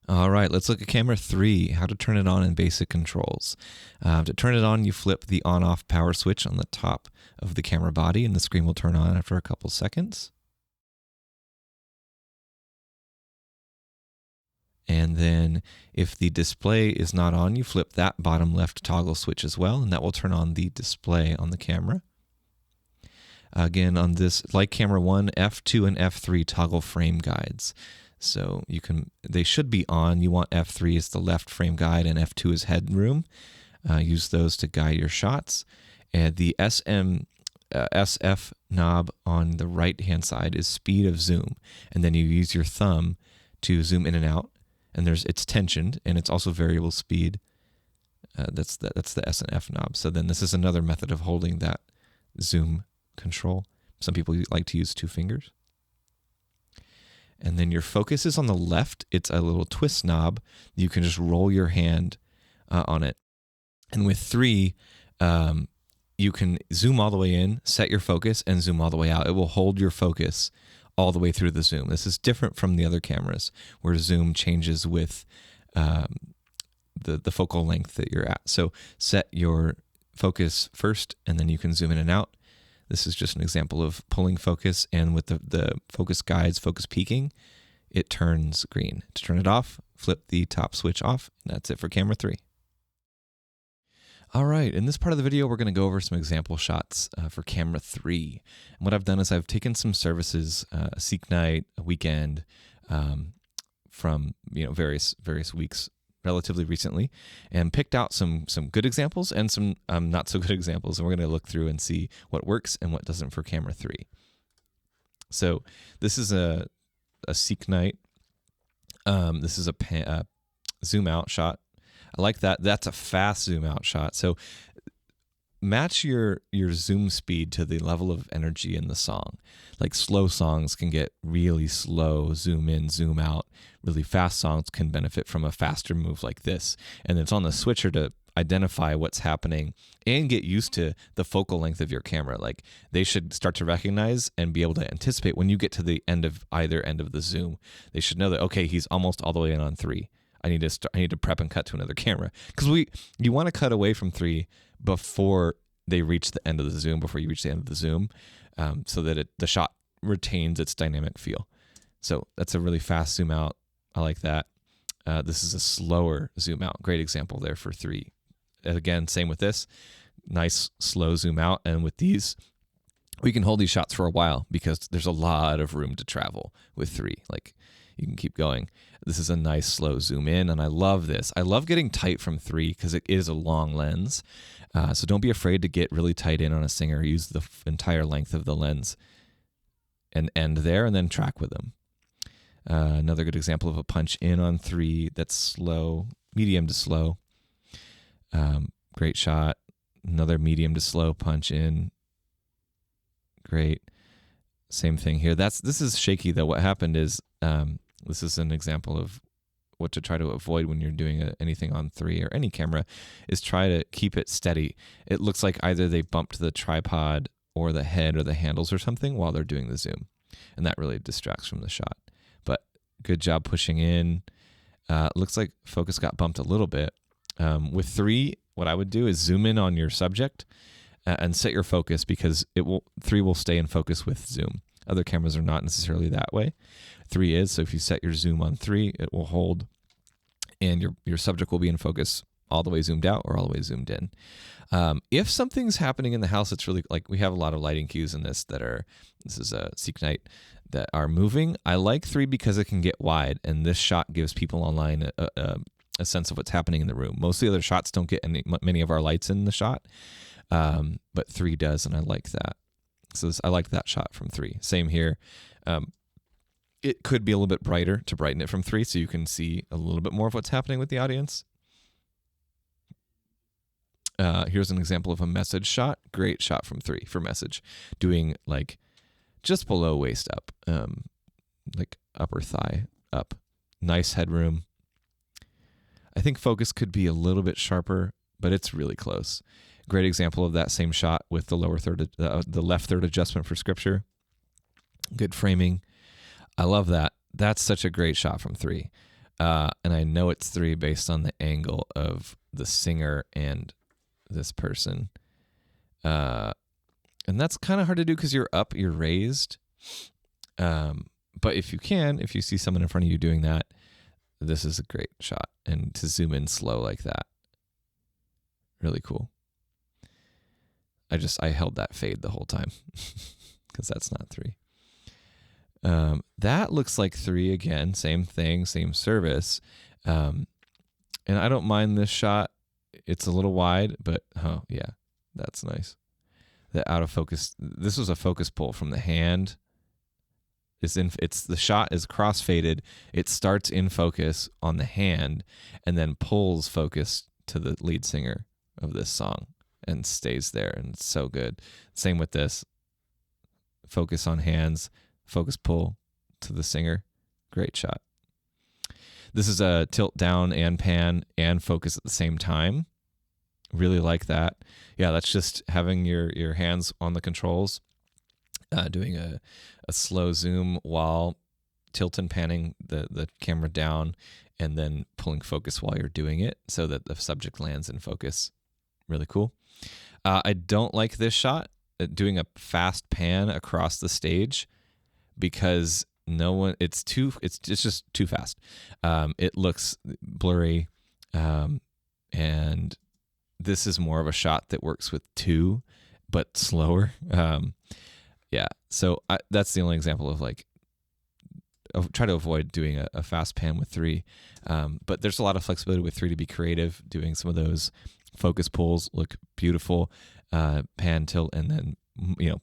All right, let's look at camera 3, how to turn it on in basic controls. To turn it on, you flip the on-off power switch on the top of the camera body, and the screen will turn on after a couple seconds. And then if the display is not on, you flip that bottom left toggle switch as well, and that will turn on the display on the camera. Again, on this, like camera 1, F2 and F3 toggle frame guides. So they should be on. You want F3 as the left frame guide and F2 as headroom. Use those to guide your shots. And the SF knob on the right-hand side is speed of zoom. And then you use your thumb to zoom in and out. And it's tensioned, and it's also variable speed. That's the S and F knob. So then this is another method of holding that zoom control. Some people like to use 2 fingers. And then your focus is on the left. It's a little twist knob. You can just roll your hand on it. And with 3, you can zoom all the way in, set your focus, and zoom all the way out. It will hold your focus all the way through the zoom. This is different from the other cameras where zoom changes with the focal length that you're at. So set your focus first, and then you can zoom in and out. This is just an example of pulling focus, and with the focus guides, focus peaking, it turns green. To turn it off, flip the top switch off, and that's it for camera 3. All right, in this part of the video, we're going to go over some example shots for camera 3. And what I've done is I've taken some services, a Seek Night, a weekend, from various weeks relatively recently, and picked out some good examples and some not so good examples, and we're going to look through and see what works and what doesn't for camera 3. So this is a Seek Night. This is a zoom out shot. I like that. That's a fast zoom out shot. So match your zoom speed to the level of energy in the song. Like slow songs can get really slow, zoom in, zoom out. Really fast songs can benefit from a faster move like this. And it's on the switcher to identify what's happening and get used to the focal length of your camera. Like they should start to recognize and be able to anticipate when you get to the end of either end of the zoom. They should know that, okay, he's almost all the way in on 3. I need to prep and cut to another camera, because you want to cut away from 3 before they reach the end of the zoom, before you reach the end of the zoom, so that the shot retains its dynamic feel. So that's a really fast zoom out. I like that. This is a slower zoom out. Great example there for 3. Again, same with this. Nice slow zoom out. And with these, we can hold these shots for a while because there's a lot of room to travel with 3. Like you can keep going. This is a nice slow zoom in, and I love this. I love getting tight from 3 because it is a long lens. So don't be afraid to get really tight in on a singer. Use the entire length of the lens and end there, and then track with them. Another good example of a punch in on 3 that's slow, medium to slow. Great shot. Another medium to slow punch in. Great. Same thing here. This is shaky though. What happened is this is an example of what to try to avoid when you're doing anything on 3 or any camera, is try to keep it steady. It looks like either they bumped the tripod or the head or the handles or something while they're doing the zoom, and that really distracts from the shot. But good job pushing in. Looks like focus got bumped a little bit. With 3, what I would do is zoom in on your subject and set your focus, because 3 will stay in focus with zoom. Other cameras are not necessarily that way. 3 is, so if you set your zoom on 3, it will hold, and your subject will be in focus all the way zoomed out or all the way zoomed in. If something's happening in the house, it's really, like we have a lot of lighting cues in this this is a Seek Night, that are moving. I like 3 because it can get wide, and this shot gives people online a sense of what's happening in the room. Most of the other shots don't get many of our lights in the shot, but 3 does, and I like that. So I like that shot from 3. Same here. It could be a little bit brighter to brighten it from 3, so you can see a little bit more of what's happening with the audience. Here's an example of a message shot. Great shot from 3 for message. Doing like just below waist up, like upper thigh up. Nice headroom. I think focus could be a little bit sharper, but it's really close. Great example of that same shot with the the left third adjustment for scripture. Good framing. I love that. That's such a great shot from 3. And I know it's 3 based on the angle of the singer and this person. And that's kind of hard to do because you're up, you're raised. But if you see someone in front of you doing that, this is a great shot. And to zoom in slow like that, really cool. I held that fade the whole time because that's not 3. That looks like 3 again, same thing, same service. And I don't mind this shot. It's a little wide, but oh yeah, that's nice. The out of focus. This was a focus pull from the hand. The shot is cross-faded. It starts in focus on the hand and then pulls focus to the lead singer of this song and stays there, and it's so good. Same with this. Focus on hands, focus pull to the singer. Great shot. This is a tilt down and pan and focus at the same time. Really like that. Yeah, that's just having your hands on the controls, doing a slow zoom while tilt and panning the camera down, and then pulling focus while you're doing it so that the subject lands in focus. Really cool. I don't like this shot, doing a fast pan across the stage, because it's just too fast. It looks blurry, and this is more of a shot that works with 2, but slower. Yeah, so that's the only example of try to avoid doing a fast pan with 3. But there's a lot of flexibility with 3 to be creative. Doing some of those focus pulls look beautiful, pan, tilt, and then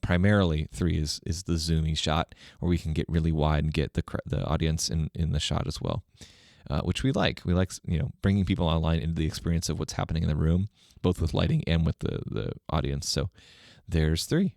primarily 3 is the zoomy shot where we can get really wide and get the audience in the shot as well, which we like. We like bringing people online into the experience of what's happening in the room, both with lighting and with the audience. So there's 3.